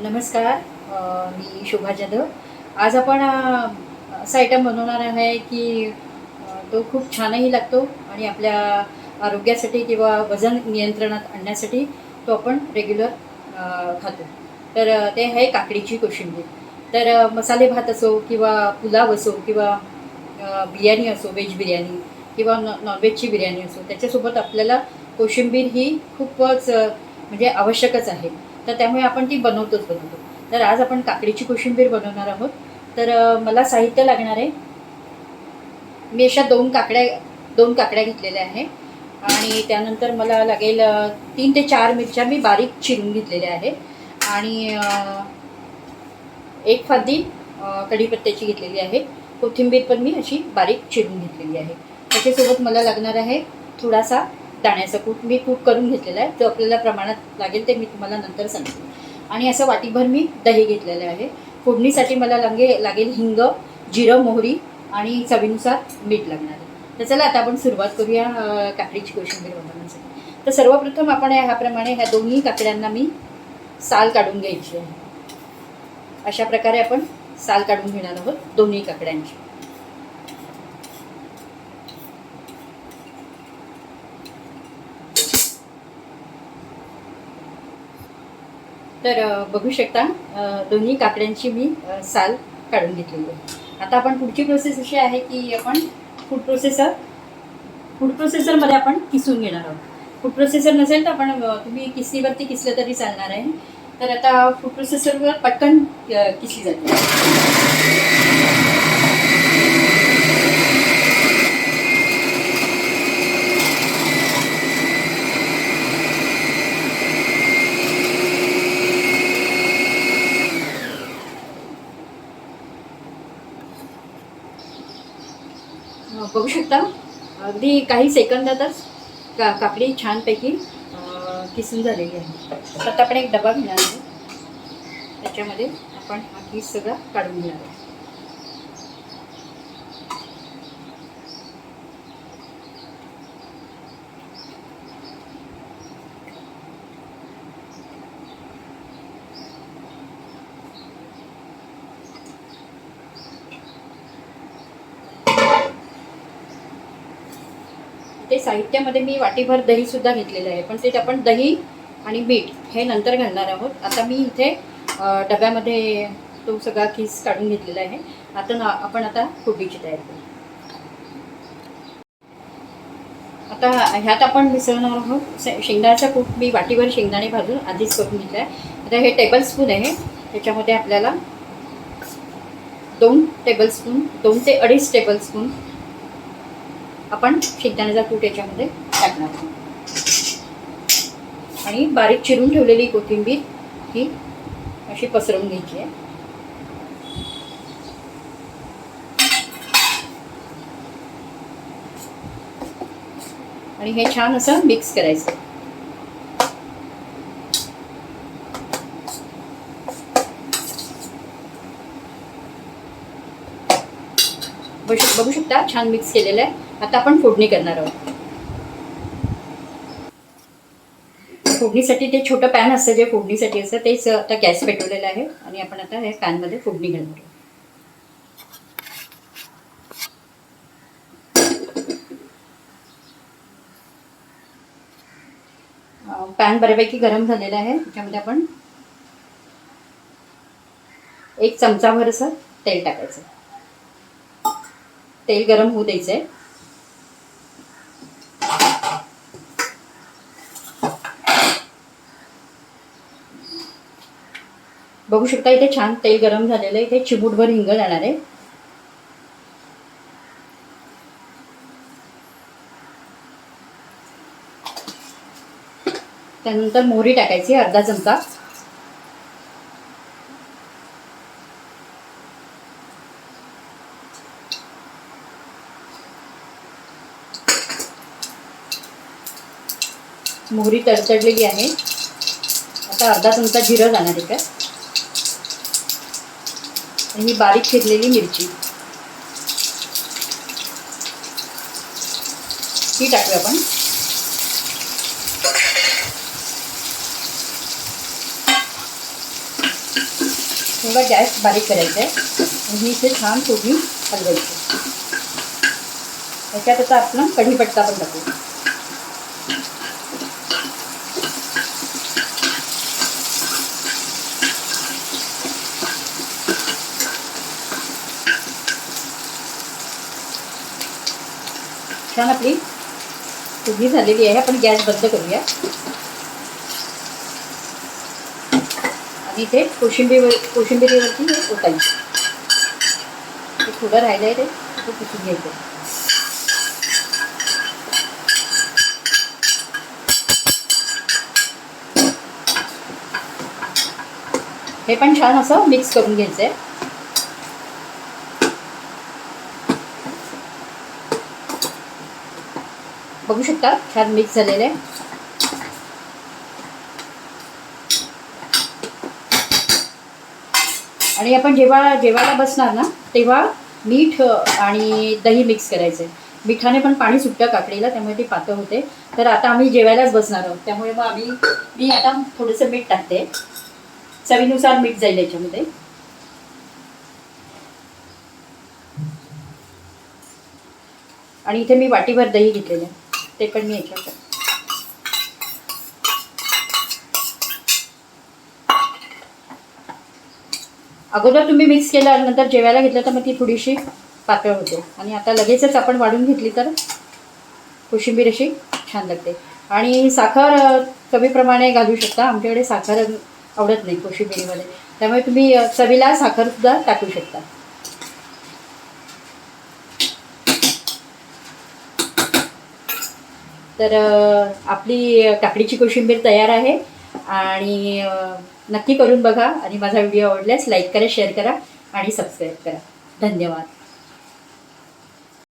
नमस्कार. मी शोभा जाधव. आज आपण असा आयटम बनवणार आहे की तो खूप छानही लागतो आणि आपल्या आरोग्यासाठी किंवा वजन नियंत्रणात आणण्यासाठी तो आपण रेग्युलर खातो. तर ते आहे काकडीची कोशिंबीर. तर मसाले भात असो किंवा पुलाव असो किंवा बिर्याणी असो, व्हेज बिर्याणी किंवा नॉनव्हेजची बिर्याणी असो, त्याच्यासोबत आपल्याला कोशिंबीर ही खूपच म्हणजे आवश्यकच आहे. तर त्यामुळे आपण ती बनवतो. तर आज आपण काकडीची कोशिंबीर बनवणार आहोत. तर मला साहित्य लागणार आहे. मी अशा दोन काकड्या घेतलेल्या आहे आणि त्यानंतर मला लागेल 3 ते 4 मिरच्या मी बारीक चिरून घेतलेल्या आहे आणि एक फांदी कढीपत्त्याची घेतलेली आहे. कोथिंबीर पण मी अशी बारीक चिरून घेतलेली आहे. त्याच्यासोबत मला लागणार आहे थोडासा दाण्याचा कूट. मी कूट करून घेतलेला आहे. जो आपल्याला प्रमाणात लागेल ते मी तुम्हाला नंतर सांगते. आणि असं वाटीभर मी दही घेतलेलं आहे. फोडणीसाठी मला लागेल हिंग, जिरं, मोहरी आणि चवीनुसार मीठ लागणार आहे. तर चला आता आपण सुरुवात करूया काकडीची कोशिंबीर बनवण्यासाठी. तर सर्वप्रथम आपण ह्याप्रमाणे ह्या दोन्ही काकड्यांना मी साल काढून घ्यायची आहे. अशा प्रकारे आपण साल काढून घेणार आहोत दोन्ही काकड्यांची. तर बघू शकता दोन्ही काकड्यांची मी साल काढून घेतलेली आहे. आता आपण पुढची प्रोसेस अशी आहे की आपण फूड प्रोसेसरमध्ये आपण किसून घेणार आहोत. फूड प्रोसेसर नसेल तर आपण तुम्ही किसणीवरती किसलं तरी चालणार आहे. तर आता फूड प्रोसेसरवर पटकन किसली जाते. बघू शकता अगदी काही सेकंदातच काकडी छानपैकी किसून झालेली आहे. आता आपण एक डबा घेणार आहोत. त्याच्यामध्ये आपण हा किस सगळा काढून घेणार आहोत. ते साहित्यामध्ये मी वाटीभर दही सुद्धा घेतलेलं आहे, पण ते आपण दही आणि मीठ हे नंतर घालणार आहोत. आता मी इथे डब्यामध्ये तो सगळा किस काढून घेतलेला आहे. आपण फोडणीची तयारी करू. आता ह्यात आपण मिसळणार आहोत शेंगदाण्याचा कूट. मी वाटीभर शेंगदाणे भाजून आधीच करून घेतला आहे. आता हे टेबलस्पून आहे. त्याच्यामध्ये आपल्याला 2 ते 2.5 टेबलस्पून आपण शेंगदाण्याचा कूट याच्यामध्ये टाकणार आहोत. आणि बारीक चिरून ठेवलेली कोथिंबीर ही अशी पसरवून घ्यायची आहे. आणि हे छान असं मिक्स करायचं. बघू शकता छान मिक्स केलेलं आहे. आता आपण फोडणी करणार आहोत. फोडणीसाठी ते छोटं पॅन असतं जे फोडणीसाठी असतं, तेच आता गॅस पेटवलेलं आहे आणि आपण आता हे पॅनमध्ये फोडणी घालणार आहोत. पॅन बऱ्यापैकी गरम झालेला आहे. त्याच्यामध्ये आपण 1 चमचाभर असं तेल टाकायचं. तेल गरम होऊ द्यायचं आहे. बघू शकता इथे छान तेल गरम झालेलं आहे. इथे चिमूटभर हिंग जाणार आहे. त्यानंतर मोहरी टाकायची अर्धा चमचा. मोहरी तडतडलेली आहे. आता अर्धा चमचा जिरं जाणार आहे त्यात. आणि बारीक चिरलेली मिरची ही टाकूया आपण. थोडा गॅस बारीक करायचा आहे आणि ही इथे छान फोडणी हलवायची. त्याच्यात आता आपण कढीपत्ता पण टाकू. छान आपली फोडणी झालेली आहे. आपण गॅस बंद करूया आणि इथे कोशिंबिरीवरती ओतायची. ते थोडं राहिलं आहे ते पुसून घ्यायचं. हे पण छान असं मिक्स करून घ्यायचं आहे. बघू शकता छान मिक्स झालेलं आहे. आणि आपण जेव्हा जेवायला बसणार ना तेव्हा मीठ आणि दही मिक्स करायचं आहे. मिठाने पण पाणी सुटतं काकडीला, त्यामुळे ती पातळ होते. तर आता आम्ही जेवायलाच बसणार आहोत, त्यामुळे मग मी आता थोडंसं मीठ टाकते. चवीनुसार मीठ जाईल याच्यामध्ये. आणि इथे मी वाटीभर दही घेतलेलं आहे, ते पण मी याच्यात. अगोदर तुम्ही मिक्स केल्यानंतर जेवायला घेतलं तर मग ती थोडीशी पातळ होते. आणि आता लगेचच आपण वाढून घेतली तर कोशिंबीर अशी छान लागते. आणि साखर कमी प्रमाणे घालू शकता. आमच्याकडे साखर आवडत नाही कोशिंबिरीमध्ये, त्यामुळे तुम्ही चवीला साखरसुद्धा टाकू शकता. तर आपली काकडीची कोशिंबीर तयार आहे. आणि नक्की करून बघा. आणि माझा व्हिडिओ आवडल्यास लाईक करा, शेअर करा आणि सबस्क्राईब करा. धन्यवाद.